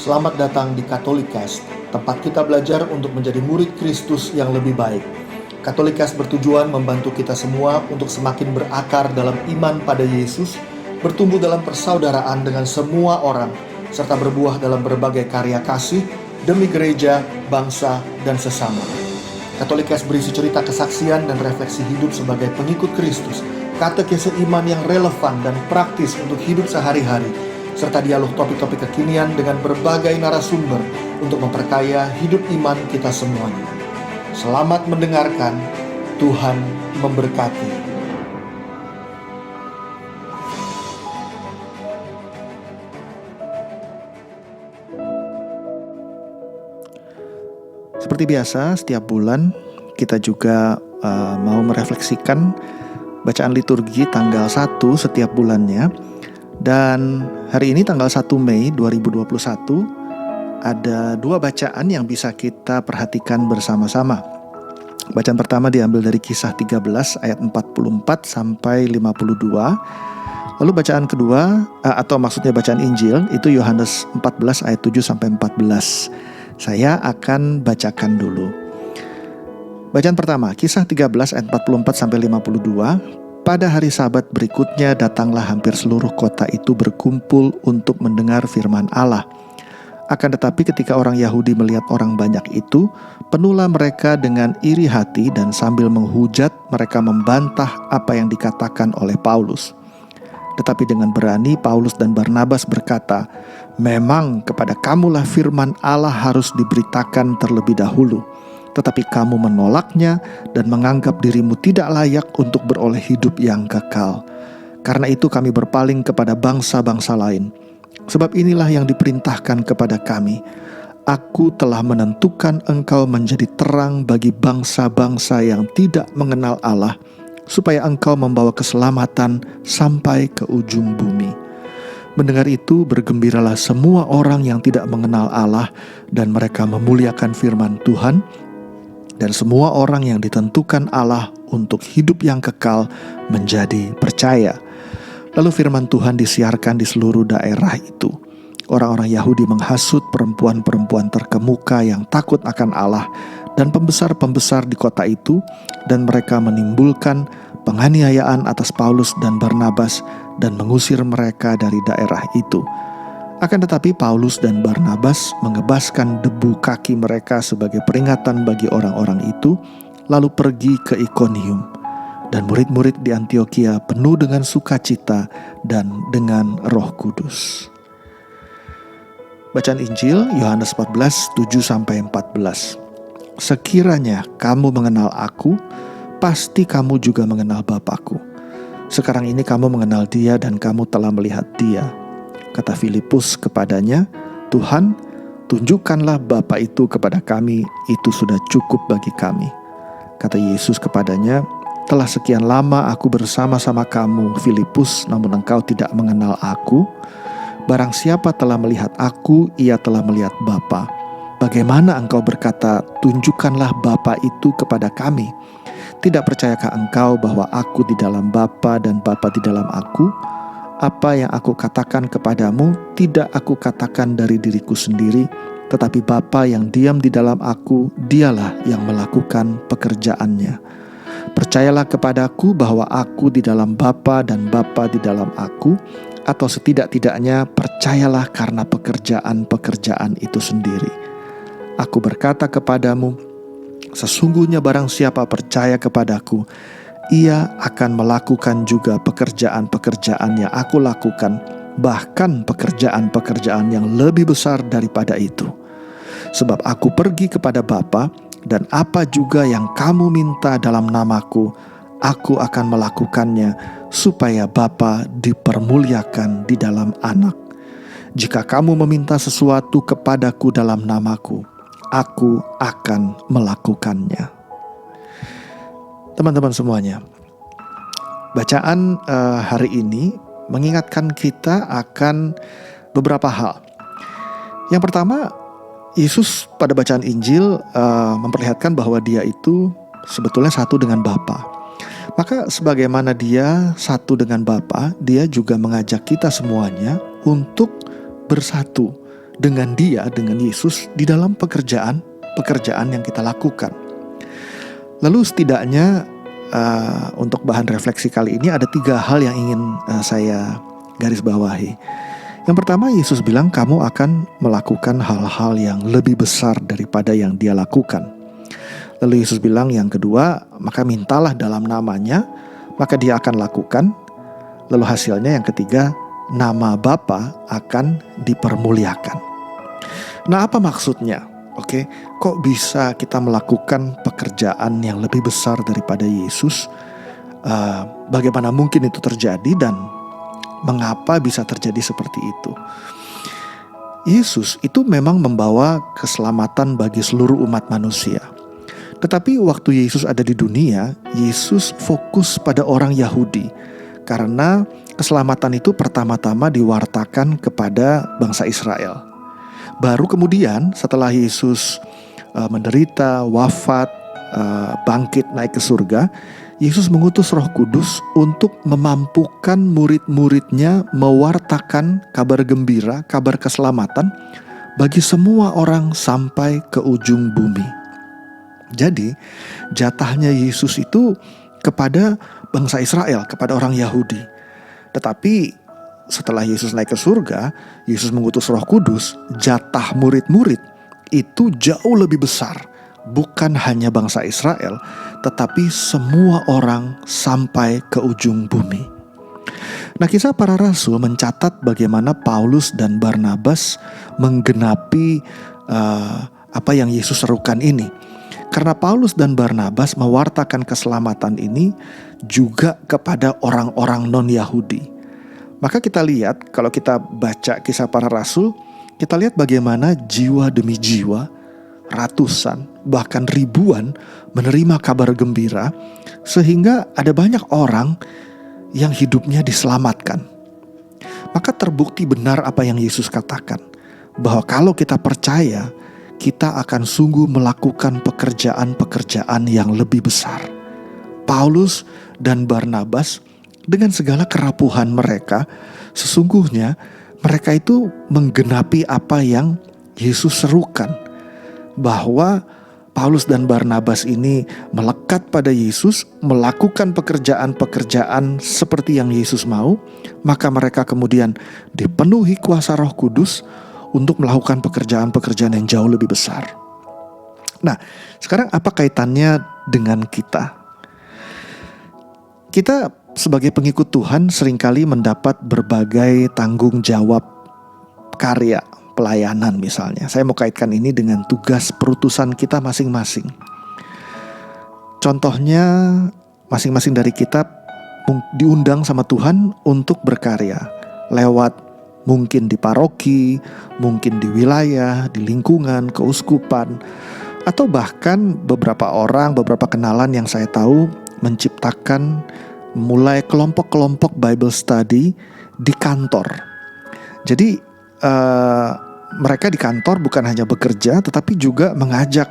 Selamat datang di Katolikast, tempat kita belajar untuk menjadi murid Kristus yang lebih baik. Katolikast bertujuan membantu kita semua untuk semakin berakar dalam iman pada Yesus, bertumbuh dalam persaudaraan dengan semua orang, serta berbuah dalam berbagai karya kasih demi gereja, bangsa, dan sesama. Katolikast berisi cerita kesaksian dan refleksi hidup sebagai pengikut Kristus, katekese iman yang relevan dan praktis untuk hidup sehari-hari, serta dialog topik-topik kekinian dengan berbagai narasumber untuk memperkaya hidup iman kita semuanya. Selamat mendengarkan, Tuhan memberkati. Seperti biasa, setiap bulan kita juga mau merefleksikan bacaan liturgi tanggal 1 setiap bulannya. Dan hari ini tanggal 1 Mei 2021 ada dua bacaan yang bisa kita perhatikan bersama-sama. Bacaan pertama diambil dari Kisah 13 ayat 44 sampai 52. Lalu bacaan kedua atau maksudnya bacaan Injil itu Yohanes 14 ayat 7 sampai 14. Saya akan bacakan dulu. Bacaan pertama, Kisah 13 ayat 44 sampai 52. Pada hari Sabat berikutnya datanglah hampir seluruh kota itu berkumpul untuk mendengar firman Allah. Akan tetapi ketika orang Yahudi melihat orang banyak itu, penuhlah mereka dengan iri hati dan sambil menghujat mereka membantah apa yang dikatakan oleh Paulus. Tetapi dengan berani Paulus dan Barnabas berkata, "Memang kepada kamulah firman Allah harus diberitakan terlebih dahulu. Tetapi kamu menolaknya dan menganggap dirimu tidak layak untuk beroleh hidup yang kekal. Karena itu kami berpaling kepada bangsa-bangsa lain. Sebab inilah yang diperintahkan kepada kami. Aku telah menentukan engkau menjadi terang bagi bangsa-bangsa yang tidak mengenal Allah, supaya engkau membawa keselamatan sampai ke ujung bumi." Mendengar itu bergembiralah semua orang yang tidak mengenal Allah, dan mereka memuliakan firman Tuhan. Dan semua orang yang ditentukan Allah untuk hidup yang kekal menjadi percaya. Lalu firman Tuhan disiarkan di seluruh daerah itu. Orang-orang Yahudi menghasut perempuan-perempuan terkemuka yang takut akan Allah dan pembesar-pembesar di kota itu, dan mereka menimbulkan penganiayaan atas Paulus dan Barnabas dan mengusir mereka dari daerah itu. Akan tetapi Paulus dan Barnabas mengebaskan debu kaki mereka sebagai peringatan bagi orang-orang itu, lalu pergi ke Ikonium. Dan murid-murid di Antiokhia penuh dengan sukacita dan dengan Roh Kudus. Bacaan Injil Yohanes 14 7 sampai 14. Sekiranya kamu mengenal aku, pasti kamu juga mengenal Bapakku. Sekarang ini kamu mengenal Dia dan kamu telah melihat Dia. Kata Filipus kepadanya, "Tuhan, tunjukkanlah Bapa itu kepada kami, itu sudah cukup bagi kami." Kata Yesus kepadanya, "Telah sekian lama aku bersama-sama kamu, Filipus, namun engkau tidak mengenal aku. Barang siapa telah melihat aku, ia telah melihat Bapa. Bagaimana engkau berkata, tunjukkanlah Bapa itu kepada kami? Tidak percayakah engkau bahwa aku di dalam Bapa dan Bapa di dalam aku? Apa yang aku katakan kepadamu, tidak aku katakan dari diriku sendiri, tetapi Bapa yang diam di dalam aku, dialah yang melakukan pekerjaannya. Percayalah kepadaku bahwa aku di dalam Bapa dan Bapa di dalam aku, atau setidak-tidaknya percayalah karena pekerjaan-pekerjaan itu sendiri. Aku berkata kepadamu, sesungguhnya barang siapa percaya kepadaku, ia akan melakukan juga pekerjaan-pekerjaan yang aku lakukan, bahkan pekerjaan-pekerjaan yang lebih besar daripada itu. Sebab aku pergi kepada Bapa, dan apa juga yang kamu minta dalam namaku, aku akan melakukannya, supaya Bapa dipermuliakan di dalam Anak. Jika kamu meminta sesuatu kepadaku dalam namaku, aku akan melakukannya. Teman-teman semuanya, bacaan hari ini mengingatkan kita akan beberapa hal. Yang pertama, Yesus pada bacaan Injil memperlihatkan bahwa Dia itu sebetulnya satu dengan Bapa. Maka sebagaimana Dia satu dengan Bapa, Dia juga mengajak kita semuanya untuk bersatu dengan Dia, dengan Yesus di dalam pekerjaan yang kita lakukan. Lalu setidaknya untuk bahan refleksi kali ini ada 3 hal yang ingin saya garis bawahi. Yang pertama, Yesus bilang kamu akan melakukan hal-hal yang lebih besar daripada yang Dia lakukan. Lalu Yesus bilang yang kedua, maka mintalah dalam namanya, maka Dia akan lakukan. Lalu hasilnya yang ketiga, nama Bapa akan dipermuliakan. Nah, apa maksudnya? Oke, kok bisa kita melakukan pekerjaan yang lebih besar daripada Yesus? Bagaimana mungkin itu terjadi dan mengapa bisa terjadi seperti itu? Yesus itu memang membawa keselamatan bagi seluruh umat manusia. Tetapi waktu Yesus ada di dunia, Yesus fokus pada orang Yahudi. Karena keselamatan itu pertama-tama diwartakan kepada bangsa Israel. Baru kemudian setelah Yesus menderita, wafat, bangkit, naik ke surga, Yesus mengutus Roh Kudus untuk memampukan murid-muridnya mewartakan kabar gembira, kabar keselamatan bagi semua orang sampai ke ujung bumi. Jadi jatahnya Yesus itu kepada bangsa Israel, kepada orang Yahudi. Tetapi setelah Yesus naik ke surga, Yesus mengutus Roh Kudus, jatah murid-murid itu jauh lebih besar. Bukan hanya bangsa Israel, tetapi semua orang sampai ke ujung bumi. Nah, Kisah Para Rasul mencatat bagaimana Paulus dan Barnabas menggenapi apa yang Yesus serukan ini. Karena Paulus dan Barnabas mewartakan keselamatan ini juga kepada orang-orang non-Yahudi. Maka kita lihat, kalau kita baca Kisah Para Rasul, kita lihat bagaimana jiwa demi jiwa, ratusan, bahkan ribuan menerima kabar gembira, sehingga ada banyak orang yang hidupnya diselamatkan. Maka terbukti benar apa yang Yesus katakan, bahwa kalau kita percaya, kita akan sungguh melakukan pekerjaan-pekerjaan yang lebih besar. Paulus dan Barnabas dengan segala kerapuhan mereka, sesungguhnya mereka itu menggenapi apa yang Yesus serukan. Bahwa Paulus dan Barnabas ini melekat pada Yesus, melakukan pekerjaan-pekerjaan seperti yang Yesus mau, maka mereka kemudian dipenuhi kuasa Roh Kudus untuk melakukan pekerjaan-pekerjaan yang jauh lebih besar. Nah, sekarang apa kaitannya dengan kita? Kita sebagai pengikut Tuhan seringkali mendapat berbagai tanggung jawab karya, pelayanan misalnya. Saya mau kaitkan ini dengan tugas perutusan kita masing-masing. Contohnya, masing-masing dari kita diundang sama Tuhan untuk berkarya lewat mungkin di paroki, mungkin di wilayah, di lingkungan, keuskupan, atau bahkan beberapa orang, beberapa kenalan yang saya tahu menciptakan mulai kelompok-kelompok Bible study di kantor. Jadi mereka di kantor bukan hanya bekerja, tetapi juga mengajak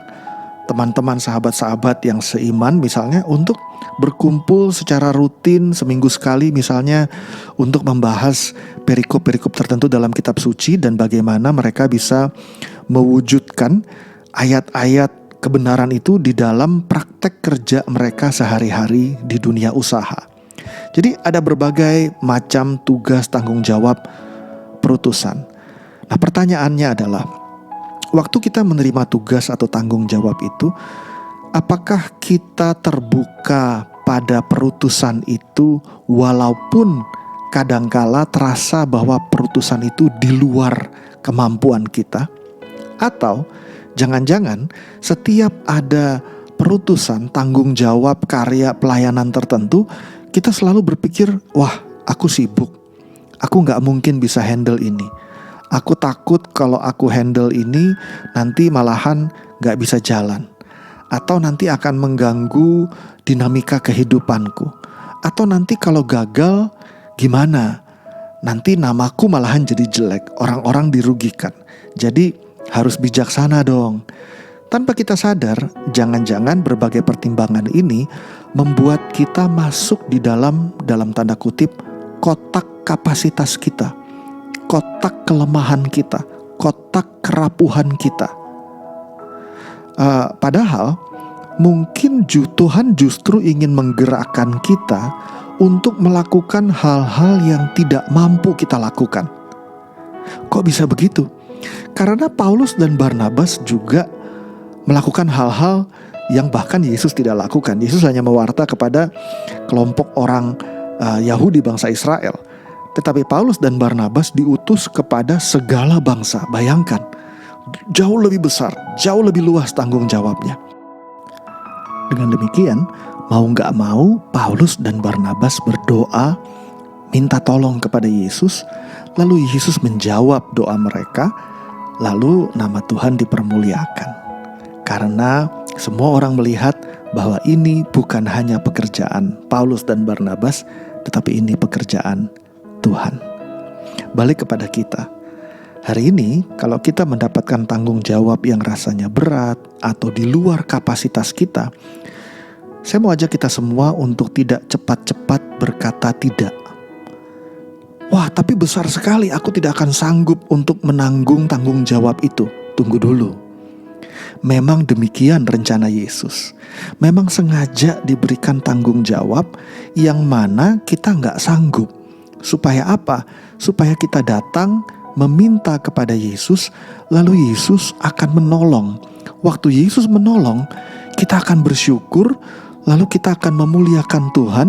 teman-teman, sahabat-sahabat yang seiman misalnya untuk berkumpul secara rutin seminggu sekali misalnya untuk membahas perikop-perikop tertentu dalam kitab suci dan bagaimana mereka bisa mewujudkan ayat-ayat kebenaran itu di dalam praktek kerja mereka sehari-hari di dunia usaha. Jadi ada berbagai macam tugas tanggung jawab perutusan. Nah, pertanyaannya adalah, waktu kita menerima tugas atau tanggung jawab itu, apakah kita terbuka pada perutusan itu walaupun kadangkala terasa bahwa perutusan itu di luar kemampuan kita? Atau jangan-jangan setiap ada perutusan, tanggung jawab, karya, pelayanan tertentu, kita selalu berpikir, wah aku sibuk, aku gak mungkin bisa handle ini. Aku takut kalau aku handle ini nanti malahan gak bisa jalan. Atau nanti akan mengganggu dinamika kehidupanku. Atau nanti kalau gagal gimana? Nanti namaku malahan jadi jelek, orang-orang dirugikan. Jadi harus bijaksana dong. Tanpa kita sadar, jangan-jangan berbagai pertimbangan ini membuat kita masuk di dalam tanda kutip kotak kapasitas kita, kotak kelemahan kita, kotak kerapuhan kita. Padahal mungkin Tuhan justru ingin menggerakkan kita untuk melakukan hal-hal yang tidak mampu kita lakukan. Kok bisa begitu? Karena Paulus dan Barnabas juga melakukan hal-hal yang bahkan Yesus tidak lakukan. Yesus hanya mewarta kepada kelompok orang Yahudi bangsa Israel. Tetapi Paulus dan Barnabas diutus kepada segala bangsa. Bayangkan, jauh lebih besar, jauh lebih luas tanggung jawabnya. Dengan demikian, mau gak mau Paulus dan Barnabas berdoa, minta tolong kepada Yesus. Lalu Yesus menjawab doa mereka. Lalu nama Tuhan dipermuliakan. Karena semua orang melihat bahwa ini bukan hanya pekerjaan Paulus dan Barnabas, tetapi ini pekerjaan Tuhan. Balik kepada kita. Hari ini kalau kita mendapatkan tanggung jawab yang rasanya berat atau di luar kapasitas kita, saya mau ajak kita semua untuk tidak cepat-cepat berkata tidak. Wah, tapi besar sekali, aku tidak akan sanggup untuk menanggung tanggung jawab itu. Tunggu dulu. Memang demikian rencana Yesus. Memang sengaja diberikan tanggung jawab yang mana kita gak sanggup. Supaya apa? Supaya kita datang meminta kepada Yesus, lalu Yesus akan menolong. Waktu Yesus menolong, kita akan bersyukur, lalu kita akan memuliakan Tuhan,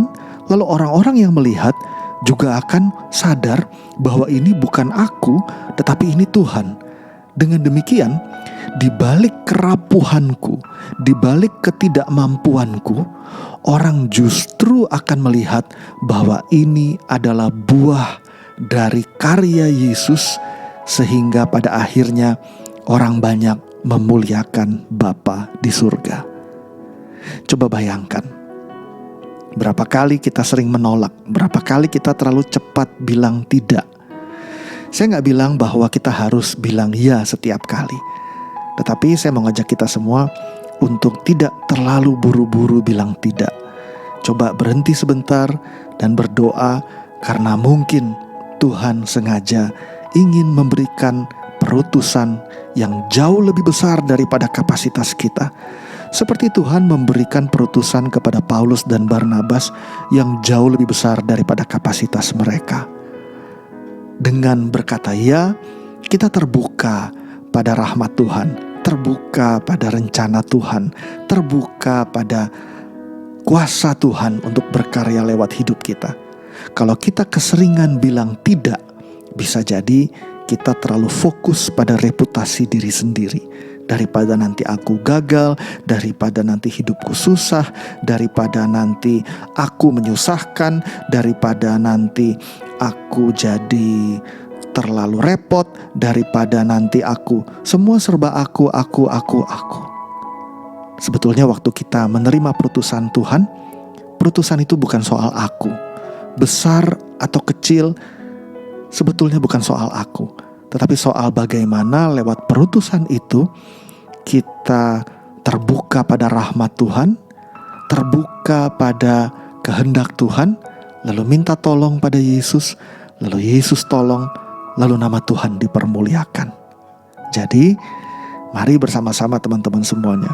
lalu orang-orang yang melihat juga akan sadar bahwa ini bukan aku, tetapi ini Tuhan. Dengan demikian, di balik kerapuhanku, di balik ketidakmampuanku, orang justru akan melihat bahwa ini adalah buah dari karya Yesus, sehingga pada akhirnya orang banyak memuliakan Bapa di surga. Coba bayangkan, berapa kali kita sering menolak, berapa kali kita terlalu cepat bilang tidak. Saya gak bilang bahwa kita harus bilang ya setiap kali, tetapi saya mau ngajak kita semua untuk tidak terlalu buru-buru bilang tidak. Coba berhenti sebentar dan berdoa, karena mungkin Tuhan sengaja ingin memberikan perutusan yang jauh lebih besar daripada kapasitas kita. Seperti Tuhan memberikan perutusan kepada Paulus dan Barnabas yang jauh lebih besar daripada kapasitas mereka. Dengan berkata ya, kita terbuka pada rahmat Tuhan, terbuka pada rencana Tuhan, terbuka pada kuasa Tuhan untuk berkarya lewat hidup kita. Kalau kita keseringan bilang tidak, bisa jadi kita terlalu fokus pada reputasi diri sendiri. Daripada nanti aku gagal, daripada nanti hidupku susah, daripada nanti aku menyusahkan, daripada nanti aku jadi terlalu repot, daripada nanti aku semua serba aku. Sebetulnya waktu kita menerima perutusan Tuhan, perutusan itu bukan soal aku. Besar atau kecil sebetulnya bukan soal aku, tetapi soal bagaimana lewat perutusan itu kita terbuka pada rahmat Tuhan, terbuka pada kehendak Tuhan, lalu minta tolong pada Yesus, lalu Yesus tolong, lalu nama Tuhan dipermuliakan. Jadi mari bersama-sama teman-teman semuanya,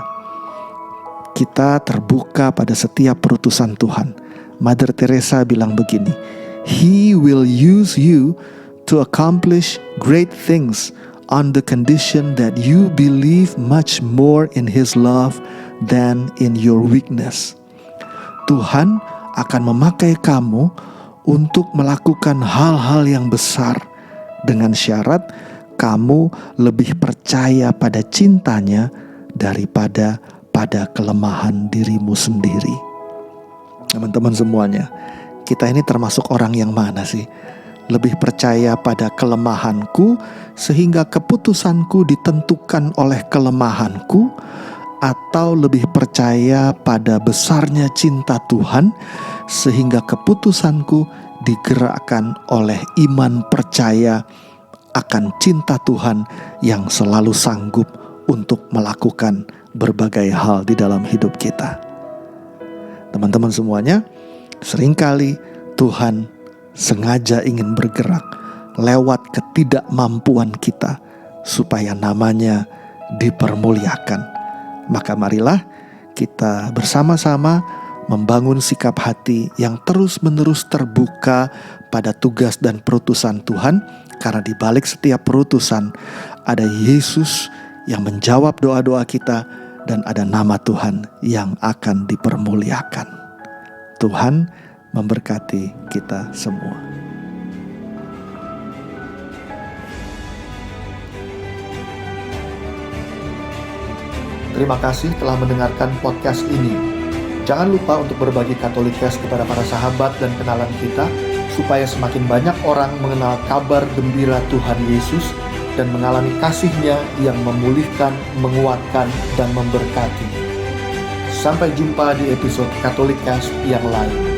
kita terbuka pada setiap perutusan Tuhan. Mother Teresa bilang begini, He will use you to accomplish great things on the condition that you believe much more in His love than in your weakness. Tuhan akan memakai kamu untuk melakukan hal-hal yang besar dengan syarat kamu lebih percaya pada cintanya daripada pada kelemahan dirimu sendiri. Teman-teman semuanya, kita ini termasuk orang yang mana sih? Lebih percaya pada kelemahanku sehingga keputusanku ditentukan oleh kelemahanku, atau lebih percaya pada besarnya cinta Tuhan sehingga keputusanku digerakkan oleh iman percaya akan cinta Tuhan yang selalu sanggup untuk melakukan berbagai hal di dalam hidup kita. Teman-teman semuanya, seringkali Tuhan sengaja ingin bergerak lewat ketidakmampuan kita, supaya namanya dipermuliakan. Maka marilah kita bersama-sama membangun sikap hati yang terus-menerus terbuka pada tugas dan perutusan Tuhan, karena di balik setiap perutusan ada Yesus yang menjawab doa-doa kita dan ada nama Tuhan yang akan dipermuliakan. Tuhan memberkati kita semua. Terima kasih telah mendengarkan podcast ini. Jangan lupa untuk berbagi Katolikcast kepada para sahabat dan kenalan kita, supaya semakin banyak orang mengenal kabar gembira Tuhan Yesus dan mengalami kasih-Nya yang memulihkan, menguatkan, dan memberkati. Sampai jumpa di episode Katolikcast yang lain.